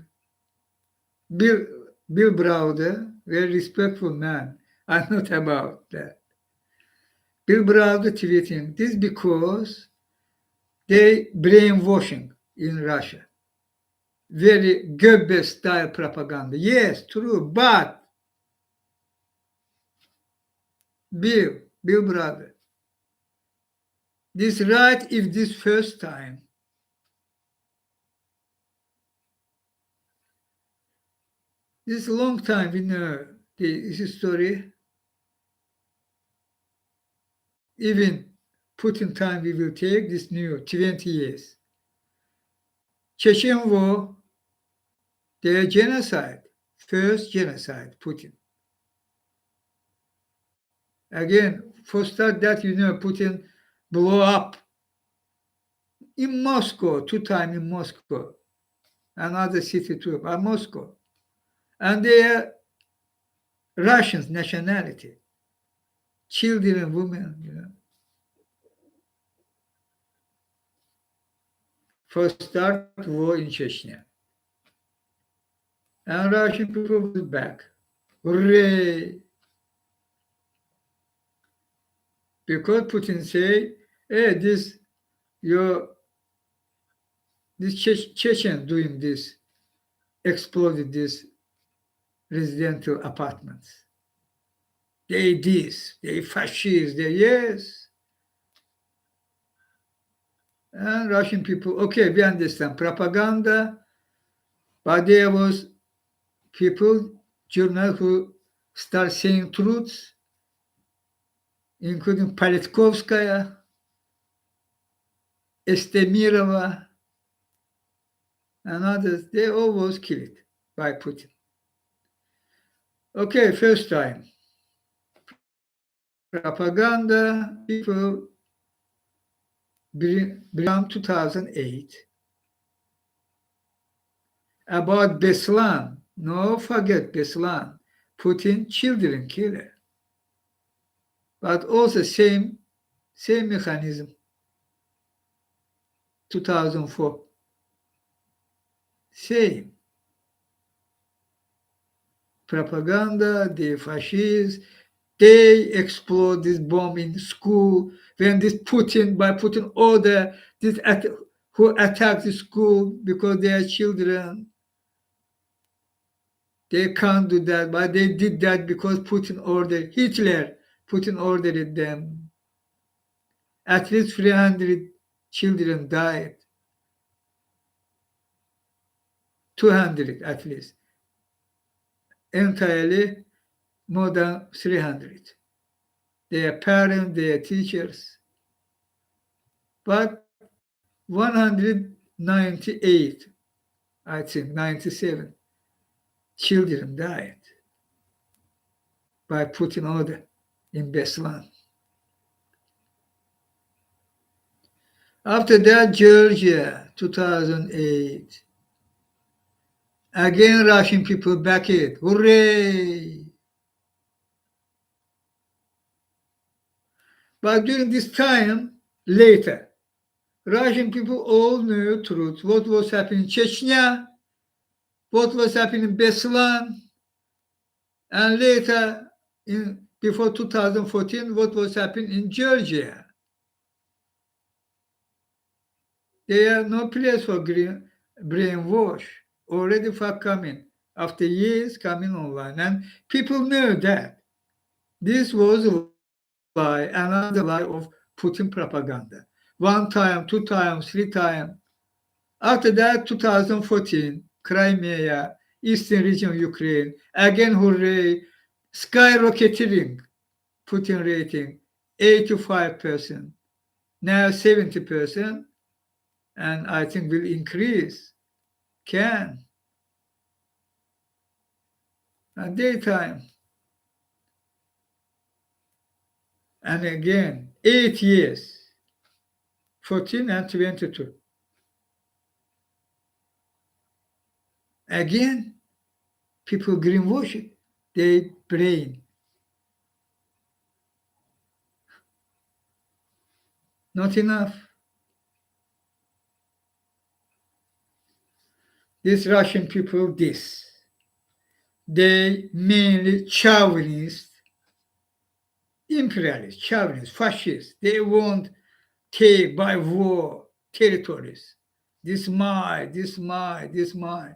[SPEAKER 1] Bill Browder, very respectful man. I'm not about that. Bill Browder tweeting this because they brainwashing in Russia. Very Goebbels style propaganda. Yes, true, but Bill Browder, this right if this first time. This is a long time we know this story. Even Putin time we will take this new 20 years. Chechen War, their genocide, first genocide, Putin. Again, for start that, Putin blow up in Moscow, 2 times in Moscow, another city too, but Moscow. And they are Russians nationality, children, women, For start war in Chechnya. And Russian people was back. Hooray! Because Putin say, hey, this Chechen doing this, exploded this residential apartments. They fascists, yes. And Russian people, okay, we understand propaganda, but there was people, journalists who start saying truths, including Politkovskaya, Estemirova, and others. They all was killed by Putin. Okay, first time. Propaganda, people bring 2008 about Beslan. No, forget Beslan. Putin children killer. But also same mechanism. 2004. Same. Propaganda, the fascists, they explode this bomb in school. When this by Putin order, who attacked the school because they are children, they can't do that, but they did that because Putin ordered them. At least 300 children died. 200 at least. Entirely more than 300. Their parents, their teachers. But 198, I think 97 children died by Putin order in Beslan. After that, Georgia, 2008. Again, Russian people back it. Hooray! But during this time, later, Russian people all knew truth. What was happening in Chechnya, what was happening in Beslan, and later, before 2014, what was happening in Georgia. There are no place for brainwash. Already for coming, after years coming online. And people know that this was a lie, another lie of Putin propaganda. One time, two times, three times. After that, 2014, Crimea, eastern region of Ukraine, again, hooray, skyrocketing Putin rating, 85%, now 70%, and I think will increase, can. And daytime. And again, 8 years, 14 and 22. Again, people greenwash their brain. Not enough. These Russian people, they mainly chauvinist, imperialist, chauvinist, fascist. They want take by war territories. This mine, this mine, this mine.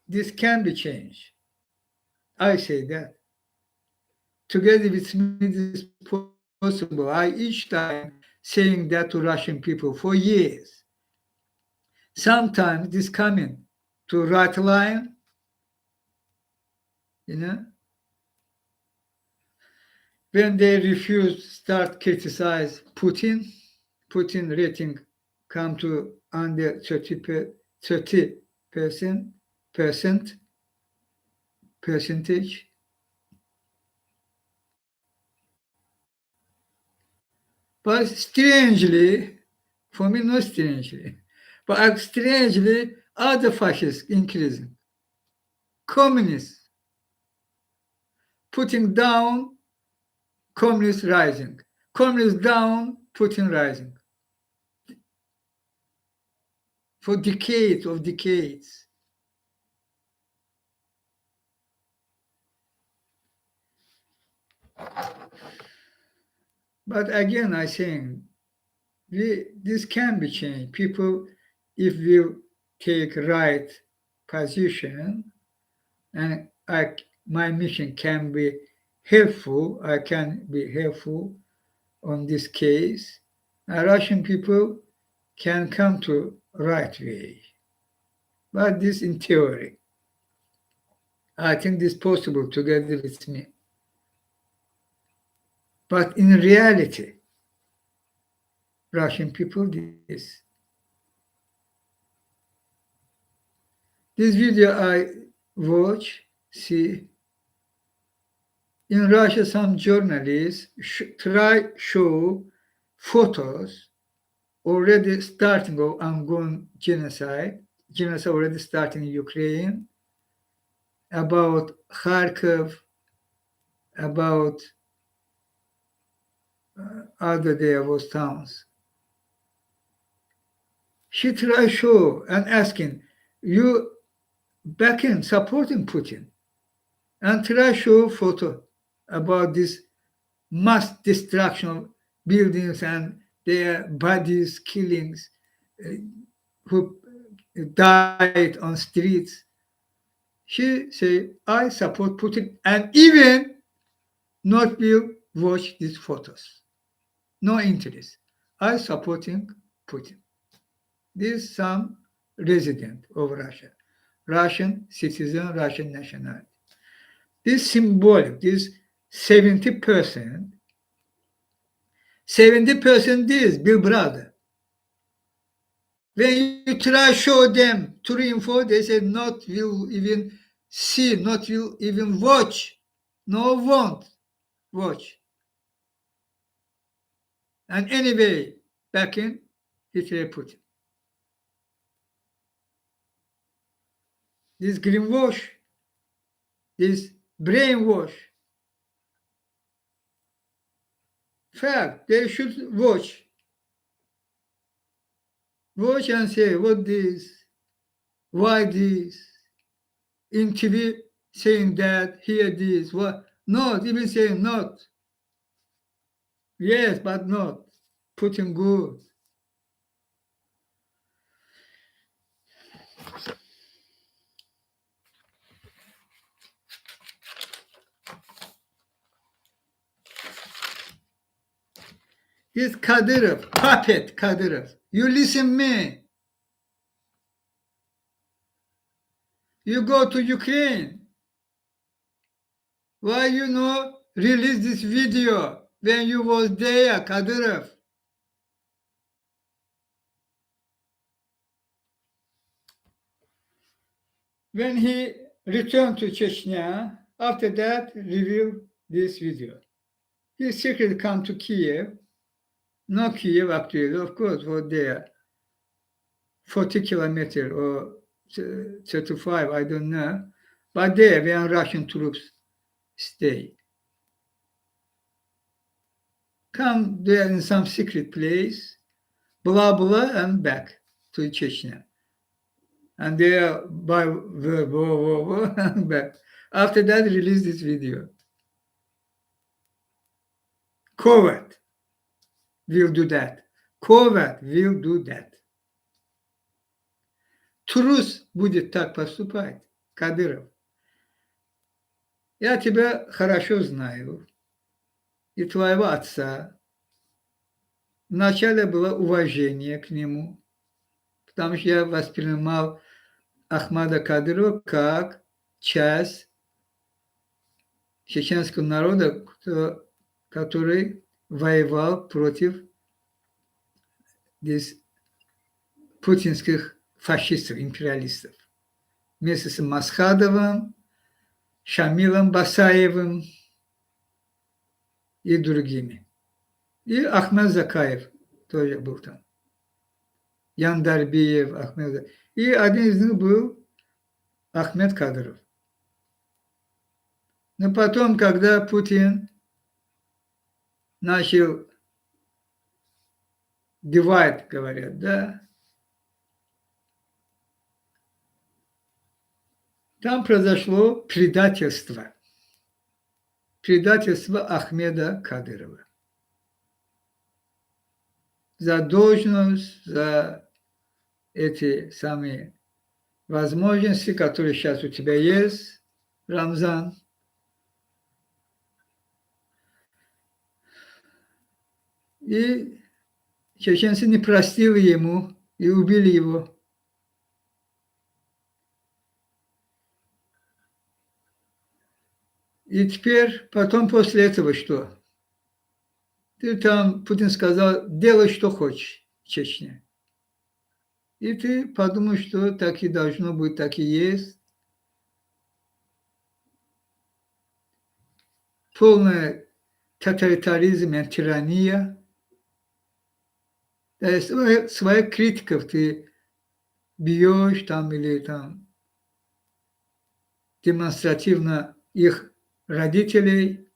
[SPEAKER 1] This can be changed. I say that. Together with me, this is possible. I each time saying that to Russian people for years. Sometimes this coming to right line, when they refuse start criticize Putin rating come to under 30% percentage. But strangely, for me not strangely, but strangely other fascists increasing. Communists putting down, communists rising. Communists down, Putin rising. For decades of decades. But again, I think this can be changed. People, if we take right position, and my mission can be helpful, I can be helpful on this case, Russian people can come to right way. But this in theory. I think this is possible together with me. But in reality, Russian people this. This video I watch, see, in Russia some journalists show photos already starting of ongoing genocide already starting in Ukraine, about Kharkov, about other there was towns. She tried show and asking, you back in supporting Putin, and try show photo about this mass destruction of buildings and their bodies, killings, who died on streets. She say, I support Putin and even not will watch these photos. No interest. I supporting Putin. This is some resident of Russia, Russian citizen, Russian nationality. This symbolic, this 70%, 70% is big brother. When you try show them to info, they say not will even see, not will even watch, no won't watch. And anyway, back in Hitler Putin. This greenwash, this brainwash. Fact, they should watch. Watch and say, what this? Why this? In TV saying that, hear this, what? Not, even saying not. Yes, but not. Putin good. This Kadyrov, puppet Kadyrov. You listen me. You go to Ukraine. Why you know release this video when you was there, Kadyrov? When he returned to Chechnya, after that, revealed this video. He secretly come to Kiev, not Kiev actually, of course, for there, 40 kilometers or 35, I don't know, but there, when Russian troops stay. Come there in some secret place, blah, blah, and back to Chechnya. And they are by whoa, and back. After that, release this video. Covert will do that. Covert will do that. Трус будет так поступать, Кадыров. Я тебя хорошо знаю, и твоего отца. Вначале было уважение к нему, потому что я воспринимал Ахмада Кадырова как часть чеченского народа, который воевал против здесь путинских фашистов, империалистов. Вместе с Масхадовым, Шамилом Басаевым и другими. И Ахмед Закаев тоже был там. Яндарбиев, Ахмед. И один из них был Ахмед Кадыров. Но потом, когда Путин начал divide, говорят, да, там произошло предательство. Предательство Ахмеда Кадырова. За должность, за эти самые возможности, которые сейчас у тебя есть, Рамзан. И чеченцы не простили ему и убили его. И теперь, потом после этого что? Ты там, Путин сказал, делай, что хочешь в Чечне. И ты подумаешь, что так и должно быть, так и есть. Полный тоталитаризм и тирания. То есть своих критиков ты бьешь там или там демонстративно их родителей,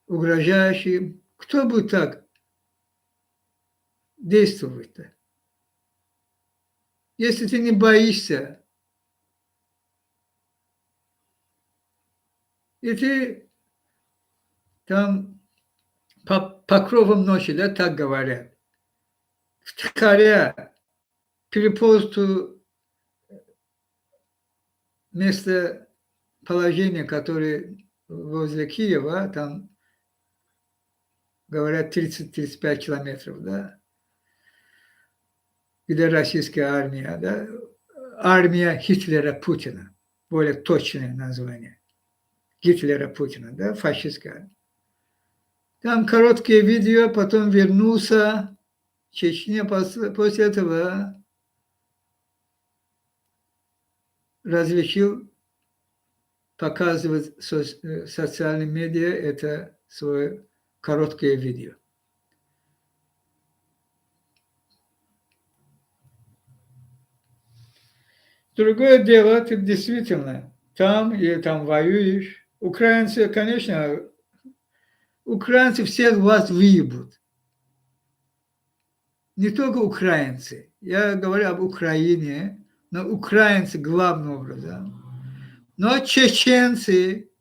[SPEAKER 1] угрожаешь им. Кто будет так действовать-то? Если ты не боишься, и ты там по покровам ночи, да, так говорят, втихаря переполз местоположение, которое возле Киева, там, говорят, 30-35 километров, да, где российская армия, да, армия Гитлера Путина, более точное название. Гитлера Путина, да, фашистская армия. Там короткие видео, потом вернулся в Чечне, после этого разрешил показывать в социальных медиа это свое короткое видео. Другое дело, ты действительно там и там воюешь. Украинцы, конечно, украинцы всех вас выебут. Не только украинцы. Я говорю об Украине, но украинцы главным образом. Но чеченцы,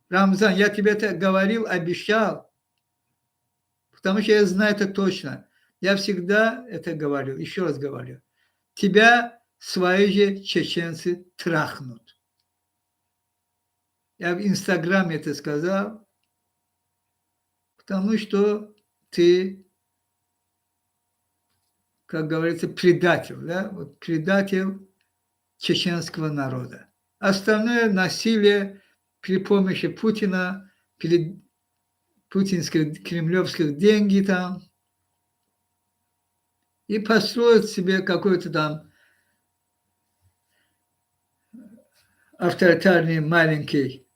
[SPEAKER 1] Рамзан, я тебе это говорил, обещал, потому что я знаю это точно. Я всегда это говорю, еще раз говорю. Тебя свои же чеченцы трахнут. Я в Инстаграме это сказал, потому что ты, как говорится, предатель, да? Вот предатель чеченского народа. Остальное насилие при помощи Путина, путинских, кремлевских деньги там, и построить себе какой-то там авторитарный маленький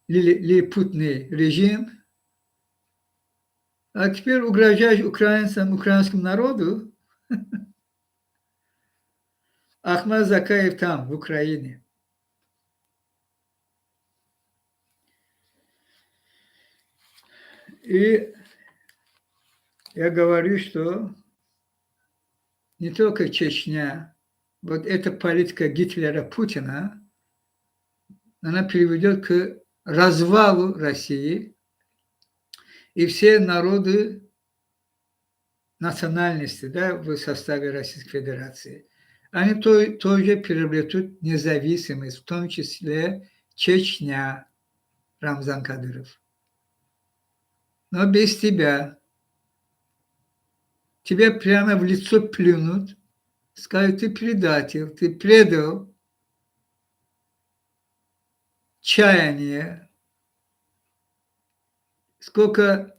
[SPEAKER 1] лилипутный режим, а теперь угрожаешь украинцам, украинскому народу. Ахмад Закаев там, в Украине. И я говорю, что не только Чечня, вот эта политика Гитлера, Путина, она приведет к развалу России, и все народы, национальности, да, в составе Российской Федерации, они тоже приобретут независимость, в том числе Чечня, Рамзан Кадыров. Но без тебя. Тебе прямо в лицо плюнут, скажут, ты предатель, ты предал чаяние. Сколько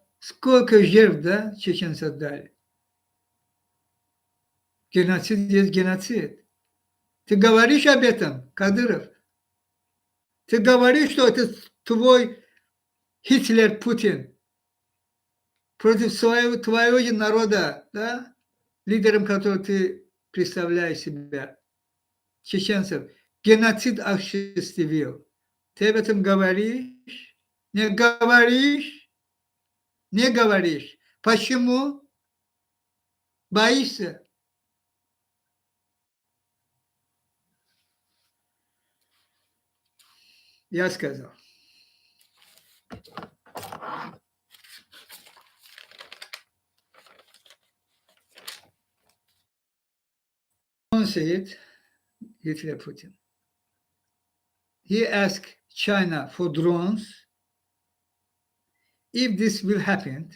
[SPEAKER 1] жертв, да, чеченцы отдали. Геноцид есть геноцид. Ты говоришь об этом, Кадыров? Ты говоришь, что это твой Гитлер Путин против твоего же народа, да, лидером которого ты представляешь себя, чеченцев, геноцид осуществил. Ты об этом говоришь? Не говоришь? Не говоришь. Почему? Боишься? Я сказал. Он said, Hitler Putin. He asked China for drones. If this will happen,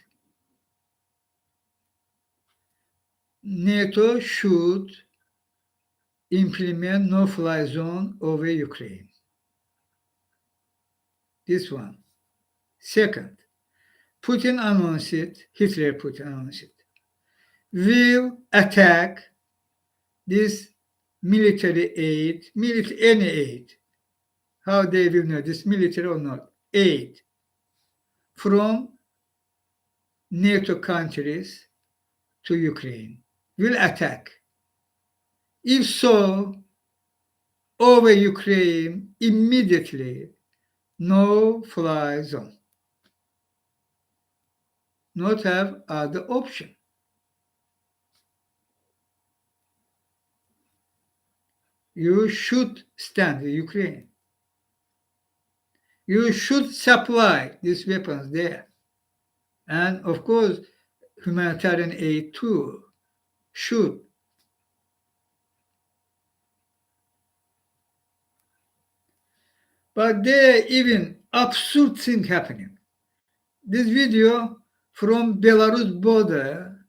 [SPEAKER 1] NATO should implement no-fly zone over Ukraine. This one. Second, Putin announced it, Hitler Putin announced it, will attack this military aid, any aid, how they will know this military or not, aid from NATO countries to Ukraine, will attack. If so, over Ukraine immediately, no-fly zone. Not have other option. You should stand with Ukraine. You should supply these weapons there. And of course, humanitarian aid too should. But there even absurd thing happening. This video from Belarus border,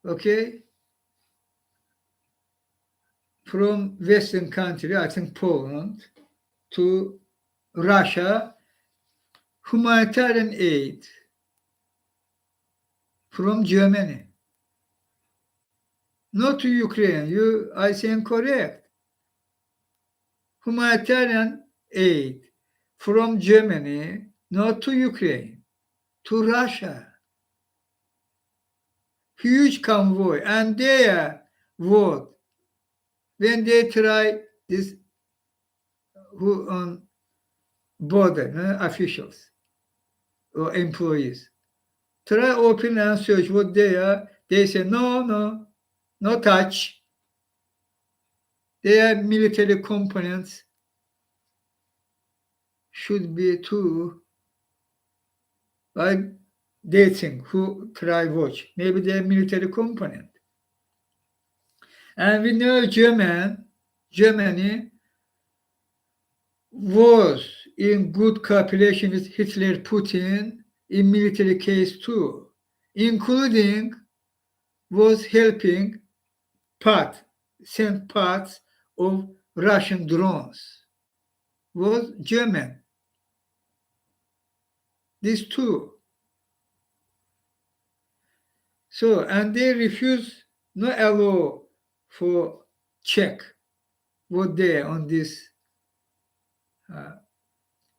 [SPEAKER 1] okay, from Western country, I think Poland, to Russia, humanitarian aid from Germany. Not to Ukraine, I think correct. Humanitarian aid from Germany, not to Ukraine, to Russia. Huge convoy, and their vote when they try this who on border officials or employees try open and search what they are. They say no touch. Their military components should be too. Like they think who try watch. Maybe they're military component. And we know Germany was in good cooperation with Hitler Putin in military case too, including was helping send parts of Russian drones, was German. These two. So, and they refuse no allow for check what they on these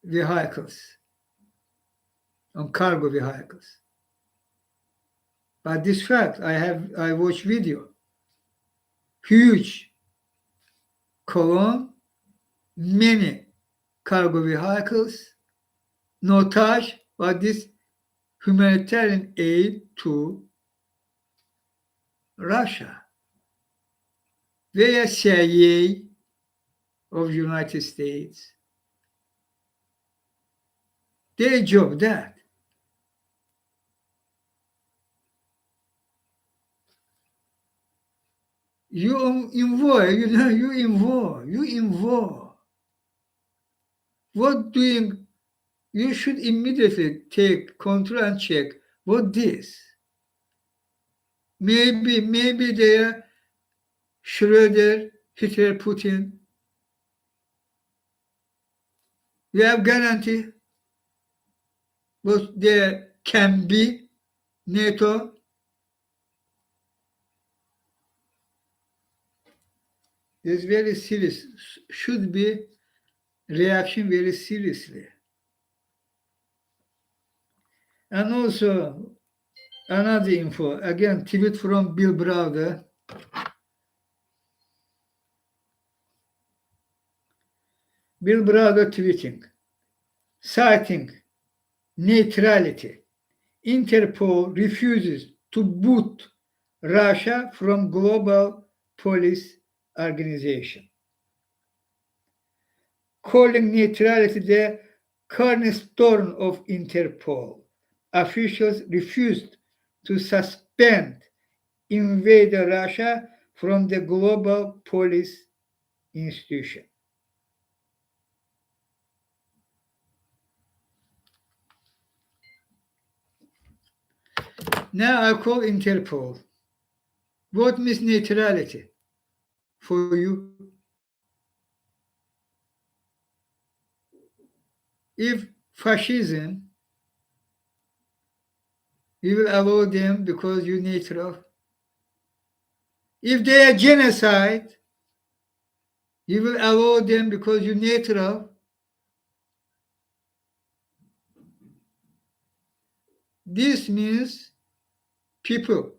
[SPEAKER 1] vehicles, on cargo vehicles. But this fact, I watched video. Huge column, many cargo vehicles, no touch, but this humanitarian aid to Russia. They are CIA of United States. Their job that. You involve. What doing? You should immediately take control and check what this. Maybe they are Schroeder, Hitler, Putin. You have guarantee what there can be NATO. Is very serious. Should be reaction very seriously. And also another info, again, tweet from Bill Browder. Bill Browder tweeting, citing neutrality. Interpol refuses to boot Russia from global police organization, calling neutrality the cornerstone of Interpol. Officials refused to suspend invader Russia from the global police institution. Now I call Interpol. What means neutrality for you? If fascism, you will allow them because you're neutral. If they are genocide, you will allow them because you're neutral. This means people,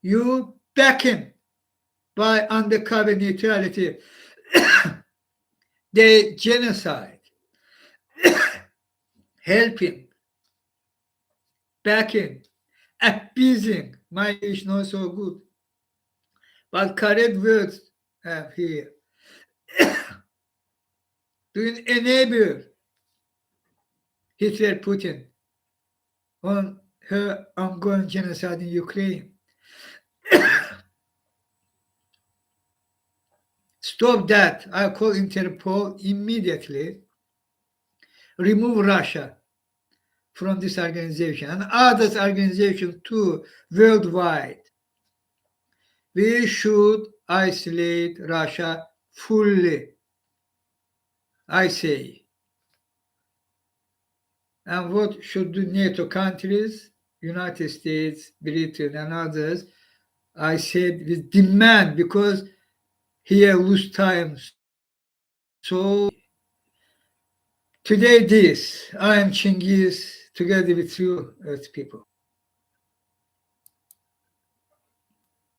[SPEAKER 1] you beckon by undercover neutrality, they genocide, helping, backing, appeasing. My English not so good, but correct words have here. To enable Hitler Putin on her ongoing genocide in Ukraine. Stop that. I call Interpol immediately. Remove Russia from this organization and other organizations too worldwide. We should isolate Russia fully, I say. And what should do NATO countries, United States, Britain, and others? I said with demand, because here lose time. So today this, I am Chinghiz, together with you, Earth people.